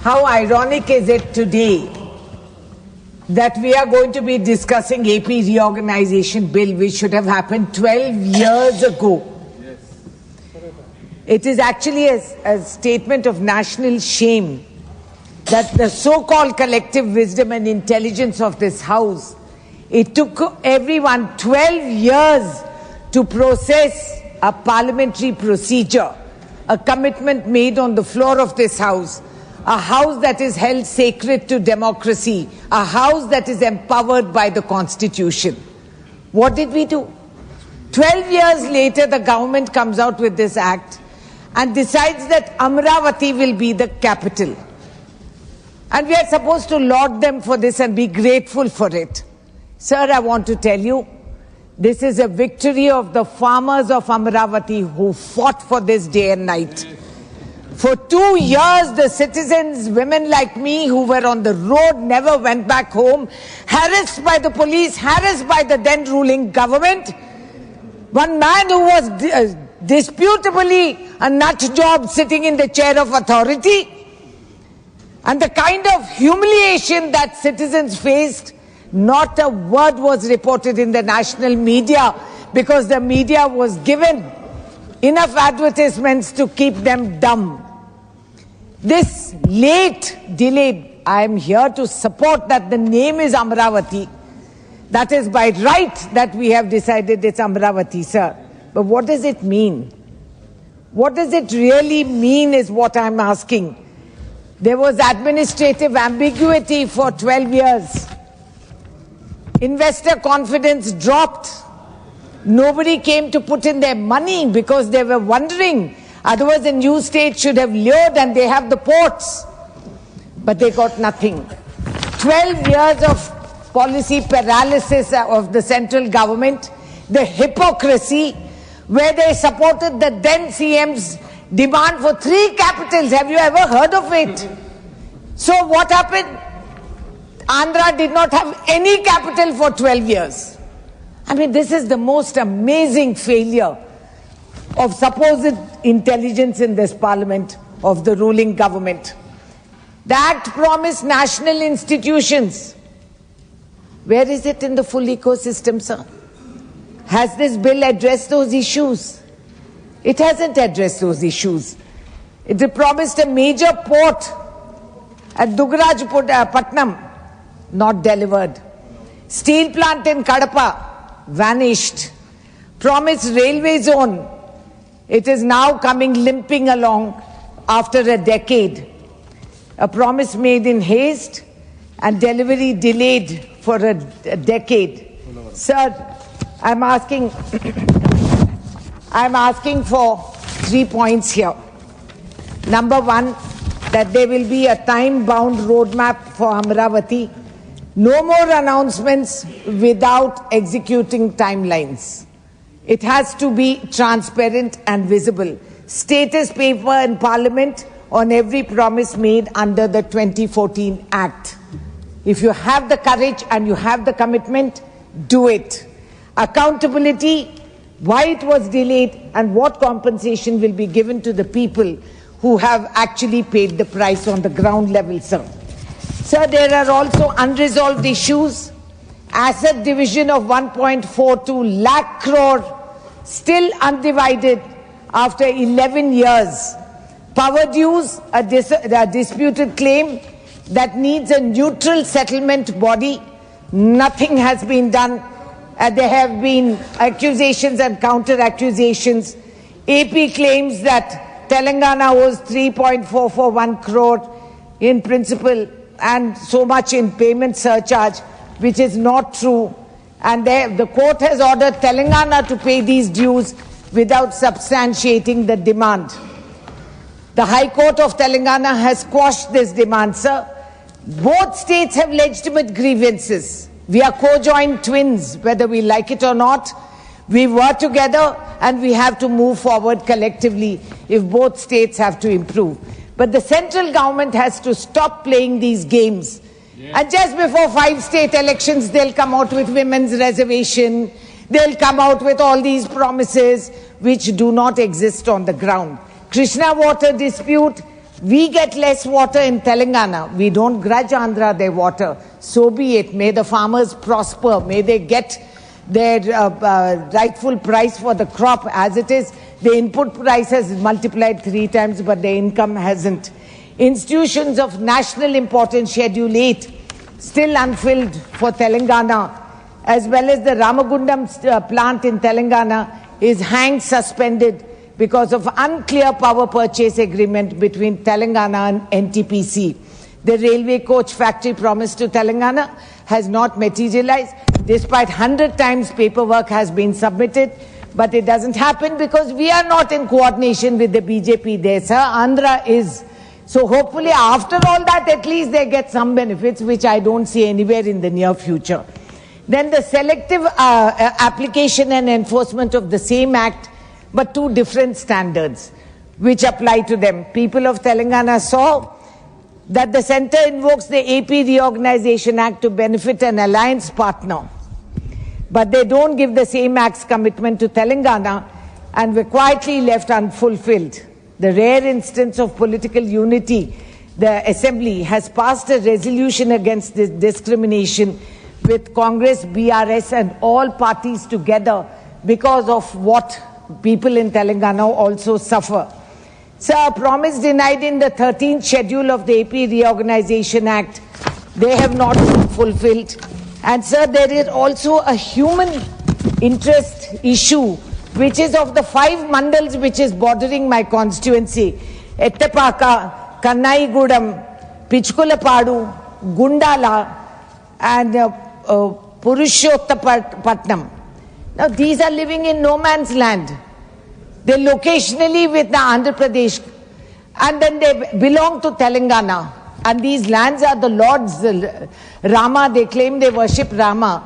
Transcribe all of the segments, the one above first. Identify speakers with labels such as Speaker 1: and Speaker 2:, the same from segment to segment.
Speaker 1: How ironic is it today that we are going to be discussing AP reorganization bill, which should have happened 12 years ago. Yes. It is actually a statement of national shame that the so-called collective wisdom and intelligence of this House, it took everyone 12 years to process a parliamentary procedure, a commitment made on the floor of this House, a House that is held sacred to democracy, a House that is empowered by the Constitution. What did we do? 12 years later, the government comes out with this act and decides that Amaravati will be the capital. And we are supposed to laud them for this and be grateful for it. Sir, I want to tell you, this is a victory of the farmers of Amaravati who fought for this day and night. For 2 years, the citizens, women like me who were on the road, never went back home, harassed by the police, harassed by the then ruling government. One man who was disputably a nut job sitting in the chair of authority. And the kind of humiliation that citizens faced, not a word was reported in the national media because the media was given enough advertisements to keep them dumb. This late, delayed, I am here to support that the name is Amaravati. That is by right that we have decided it's Amaravati, sir. But what does it mean? What does it really mean is what I'm asking. There was administrative ambiguity for 12 years. Investor confidence dropped. Nobody came to put in their money because they were wondering. Otherwise, a new state should have lured and they have the ports. But they got nothing. 12 years of policy paralysis of the central government, the hypocrisy, where they supported the then CM's demand for 3 capitals. Have you ever heard of it? So what happened? Andhra did not have any capital for 12 years. I mean, this is the most amazing failure of supposed intelligence in this parliament of the ruling government. The act promised national institutions. Where is it in the full ecosystem, sir? Has this bill addressed those issues? It hasn't addressed those issues. It promised a major port at Dugrajpatnam, not delivered. Steel plant in Kadapa, vanished. Promised railway zone. It is now coming limping along after a decade. A promise made in haste and delivery delayed for a decade. Sir, I'm asking for 3 points here. Number 1, that there will be a time-bound roadmap for Amaravati. No more announcements without executing timelines. It has to be transparent and visible. Status paper in Parliament on every promise made under the 2014 Act. If you have the courage and you have the commitment, do it. Accountability, why it was delayed and what compensation will be given to the people who have actually paid the price on the ground level, sir. Sir, there are also unresolved issues. Asset division of 1.42 lakh crore, still undivided after 11 years. Power dues, a disputed claim that needs a neutral settlement body. Nothing has been done. There have been accusations and counter-accusations. AP claims that Telangana owes 3.441 crore in principal and so much in payment surcharge, which is not true. And the court has ordered Telangana to pay these dues without substantiating the demand. The High Court of Telangana has quashed this demand, sir. Both states have legitimate grievances. We are co-joined twins, whether we like it or not. We were together and we have to move forward collectively if both states have to improve. But the central government has to stop playing these games. Yeah. And just before 5 state elections, they'll come out with women's reservation. They'll come out with all these promises which do not exist on the ground. Krishna water dispute, We get less water in Telangana. We don't grudge Andhra their water. So be it. May the farmers prosper. May they get their rightful price for the crop. As it is, the input price has multiplied 3 times, but the income hasn't. Institutions of national importance, Schedule 8, still unfilled for Telangana, as well as the Ramagundam plant in Telangana is hanged suspended because of unclear power purchase agreement between Telangana and NTPC. The railway coach factory promised to Telangana has not materialized, despite 100 times paperwork has been submitted, but it doesn't happen because we are not in coordination with the BJP there, sir. Andhra is. So hopefully after all that, at least they get some benefits, which I don't see anywhere in the near future. Then the selective application and enforcement of the same act, but 2 different standards which apply to them. People of Telangana saw that the centre invokes the AP Reorganisation Act to benefit an alliance partner, but they don't give the same act's commitment to Telangana and were quietly left unfulfilled. The rare instance of political unity, the Assembly has passed a resolution against this discrimination with Congress, BRS and all parties together because of what people in Telangana also suffer. Sir, a promise denied in the 13th schedule of the AP Reorganisation Act, they have not been fulfilled. And sir, there is also a human interest issue, which is of the 5 mandals which is bordering my constituency: Ettapaka, Kannaigudam, Pichukulapadu, Gundala and Purushottapatnam. Now these are living in no man's land. They locationally with the Andhra Pradesh, and then they belong to Telangana. And these lands are the Lord's. Rama, they claim they worship Rama.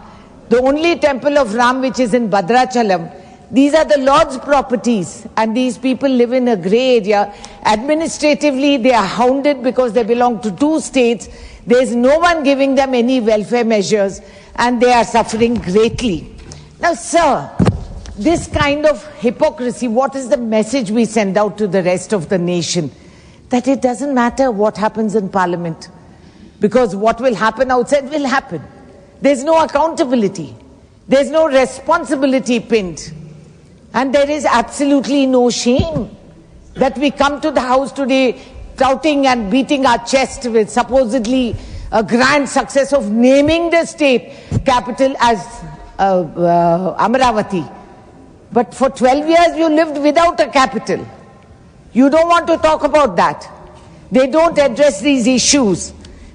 Speaker 1: The only temple of Ram which is in Bhadrachalam. These are the Lord's properties, and these people live in a grey area. Administratively, they are hounded because they belong to 2 states. There is no one giving them any welfare measures, and they are suffering greatly. Now, sir, this kind of hypocrisy, what is the message we send out to the rest of the nation? That it doesn't matter what happens in Parliament, because what will happen outside will happen. There's no accountability. There's no responsibility pinned. And there is absolutely no shame that we come to the House today touting and beating our chest with supposedly a grand success of naming the state capital as Amaravati. But for 12 years you lived without a capital. You don't want to talk about that. They don't address these issues.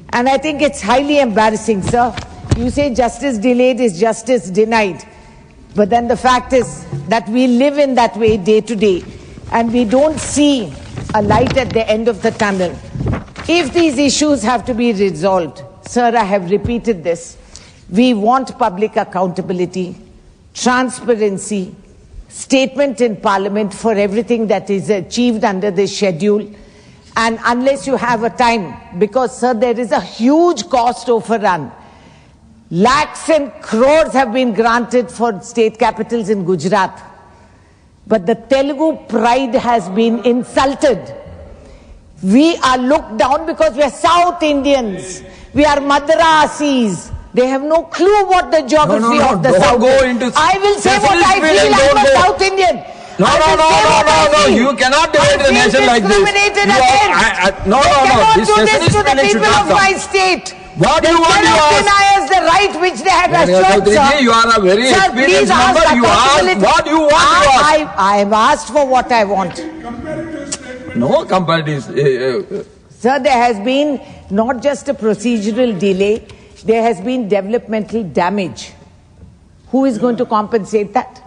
Speaker 1: And I think it's highly embarrassing, sir. You say justice delayed is justice denied. But then the fact is that we live in that way day to day, and we don't see a light at the end of the tunnel. If these issues have to be resolved, sir, I have repeated this, we want public accountability, transparency, statement in Parliament for everything that is achieved under this schedule. And unless you have a time, because sir, there is a huge cost overrun. Lakhs and crores have been granted for state capitals in Gujarat. But the Telugu pride has been insulted. We are looked down because we are South Indians. We are Madrasis. They have no clue what the geography of the South is. I will say what I feel. I'm a South Indian.
Speaker 2: No. You cannot debate the nation like this.
Speaker 1: No. This do this to the people of my state.
Speaker 2: What do you want?
Speaker 1: They cannot deny us the right which they have assured, sir.
Speaker 2: You are a very experienced member. You ask what you want.
Speaker 1: I have asked for what I want.
Speaker 2: No comparative.
Speaker 1: Sir, there has been not just a procedural delay, there has been developmental damage. Who is going to compensate that?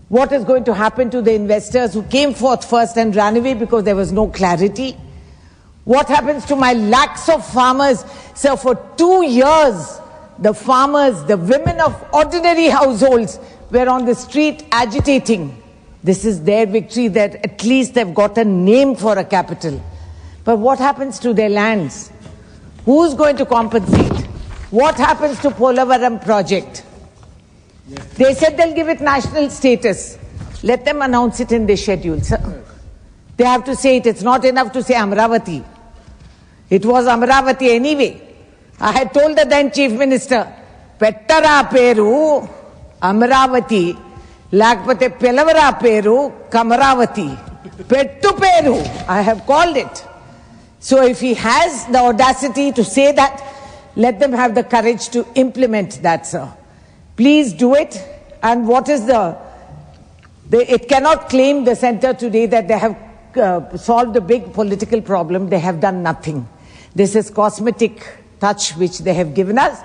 Speaker 1: What is going to happen to the investors who came forth first and ran away because there was no clarity? What happens to my lakhs of farmers? Sir, for 2 years, the farmers, the women of ordinary households were on the street agitating. This is their victory, that at least they've got a name for a capital. But what happens to their lands? Who's going to compensate? What happens to Polavaram project? They said they'll give it national status. Let them announce it in the schedule, sir. They have to say it. It's not enough to say Amravati. It was Amravati anyway. I had told the then Chief Minister, Pettara Peru, Amravati, Lakpate Pelavara Peru, Kamaravati. Pettu Peru, I have called it. So if he has the audacity to say that, let them have the courage to implement that, sir. Please do it. And what is it cannot claim, the centre today, that they have solved a big political problem. They have done nothing. This is cosmetic touch which they have given us.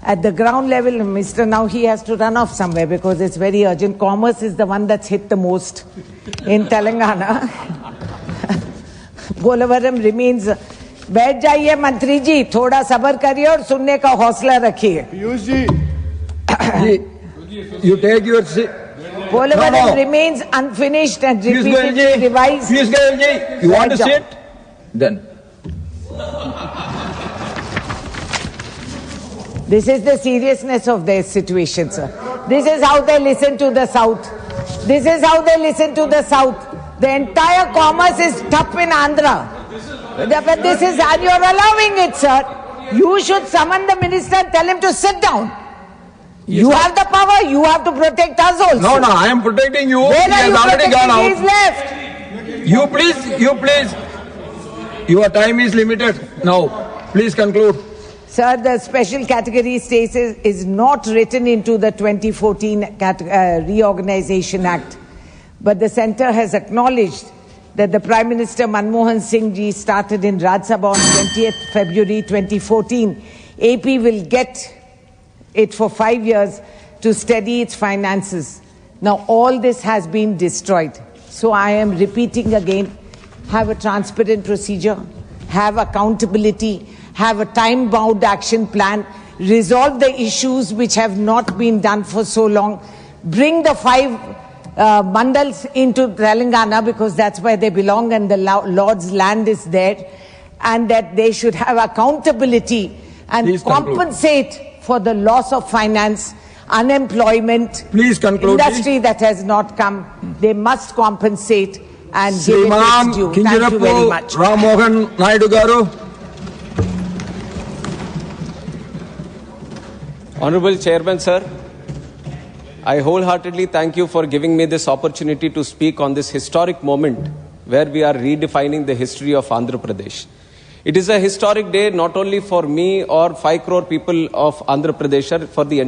Speaker 1: At the ground level, Mr. Now he has to run off somewhere because it's very urgent. Commerce is the one that's hit the most in Telangana. Polavaram remains. बैठ जाइए मंत्री जी, थोड़ा सब्र करिए और सुनने का हौसला रखिए.
Speaker 2: Piyush ji, you take your seat.
Speaker 1: Polavaram remains unfinished and repeatedly revised.
Speaker 2: Piyush Goyal ji, you want to sit? Then.
Speaker 1: This is the seriousness of their situation, sir. This is how they listen to the South. This is how they listen to the South. The entire commerce is tough in Andhra. But this is, and you're allowing it, sir. You should summon the minister and tell him to sit down. Yes, you have the power, you have to protect us also.
Speaker 2: No, I am protecting you.
Speaker 1: Where
Speaker 2: he
Speaker 1: are
Speaker 2: has
Speaker 1: you
Speaker 2: already gone out.
Speaker 1: He's left.
Speaker 2: You please. Your time is limited now. Please conclude.
Speaker 1: Sir, the special category status is not written into the 2014 Reorganization Act. But the centre has acknowledged that the Prime Minister Manmohan Singh ji started in Rajya Sabha on 20th February 2014. AP will get it for 5 years to steady its finances. Now all this has been destroyed. So I am repeating again, have a transparent procedure, have accountability, have a time-bound action plan, resolve the issues which have not been done for so long, bring the 5 mandals into Telangana because that's where they belong and the Lord's land is there, and that they should have accountability and
Speaker 2: Please
Speaker 1: compensate for the loss of finance, unemployment,
Speaker 2: Please conclude,
Speaker 1: industry that has not come. They must compensate and give it its due. Thank you very much.
Speaker 2: Ram Mohan Naidu Garu.
Speaker 3: Honorable Chairman, sir, I wholeheartedly thank you for giving me this opportunity to speak on this historic moment where we are redefining the history of Andhra Pradesh. It is a historic day not only for me or 5 crore people of Andhra Pradesh, for the